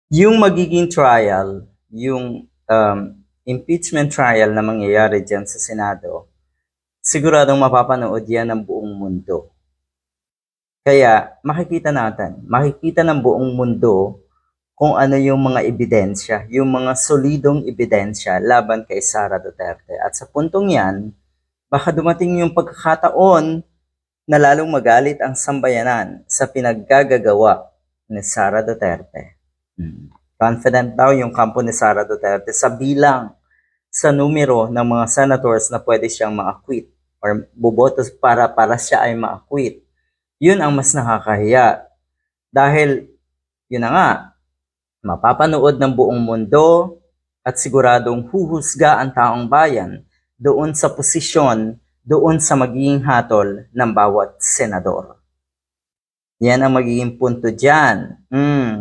Yung magiging trial, yung impeachment trial na mangyayari dyan sa Senado, siguradong mapapanood yan ng buong mundo. Kaya makikita ng buong mundo kung ano yung mga ebidensya, yung mga solidong ebidensya laban kay Sara Duterte. At sa puntong yan, baka dumating yung pagkakataon na lalong magalit ang sambayanan sa pinaggagawa ni Sara Duterte. Confident daw yung kampo ni Sara Duterte sa bilang, sa numero ng mga senators na pwede siyang ma-acquit or boboto para siya ay ma-acquit. Yun ang mas nakakahiya. Dahil, yun na nga, mapapanood ng buong mundo at siguradong huhusga ang taong bayan doon sa posisyon, doon sa magiging hatol ng bawat senador. Yan ang magiging punto dyan.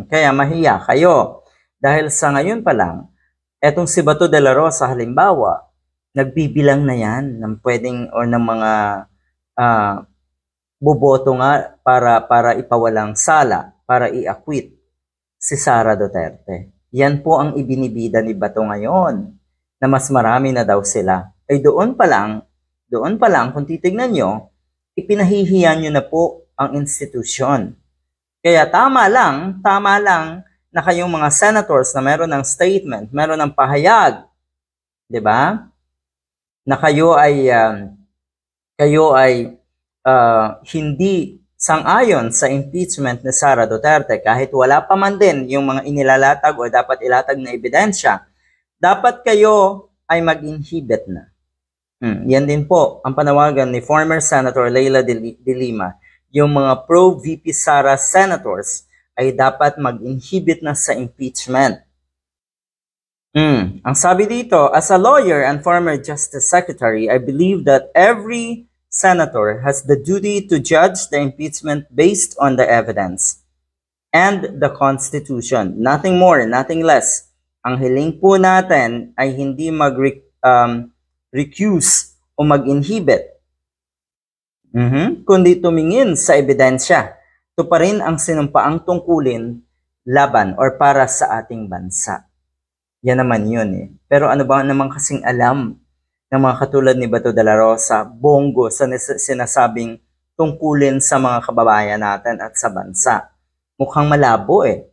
Kaya mahiya kayo. Dahil sa ngayon pa lang, etong si Bato de la Rosa halimbawa, nagbibilang na yan ng pwedeng or ng mga boboto nga para ipawalang sala, para i-acquit si Sara Duterte. Yan po ang ibinibida ni Bato ngayon, na mas marami na daw sila. Ay doon pa lang, kung titignan nyo, ipinahihiyan nyo na po ang institusyon. Kaya tama lang na kayong mga senators na meron ng statement, meron ng pahayag, 'di ba? Na kayo ay hindi sang-ayon sa impeachment ni Sara Duterte kahit wala pa man din yung mga inilalatag o dapat ilatag na ebidensya, dapat kayo ay mag-inhibit na. Yan din po ang panawagan ni former Senator Leila de Lima. Yung mga pro-VP Sara senators ay dapat mag-inhibit na sa impeachment. Ang sabi dito, as a lawyer and former Justice Secretary, I believe that every senator has the duty to judge the impeachment based on the evidence and the Constitution. Nothing more, nothing less. Ang hiling po natin ay hindi mag-recuse o mag-inhibit, kundi tumingin sa ebidensya. Ito pa rin ang sinumpaang tungkulin laban or para sa ating bansa. Yan naman yun eh. Pero ano ba naman kasing alam ng mga katulad ni Bato de la Rosa, Bongo, sa sinasabing tungkulin sa mga kababayan natin at sa bansa? Mukhang malabo eh.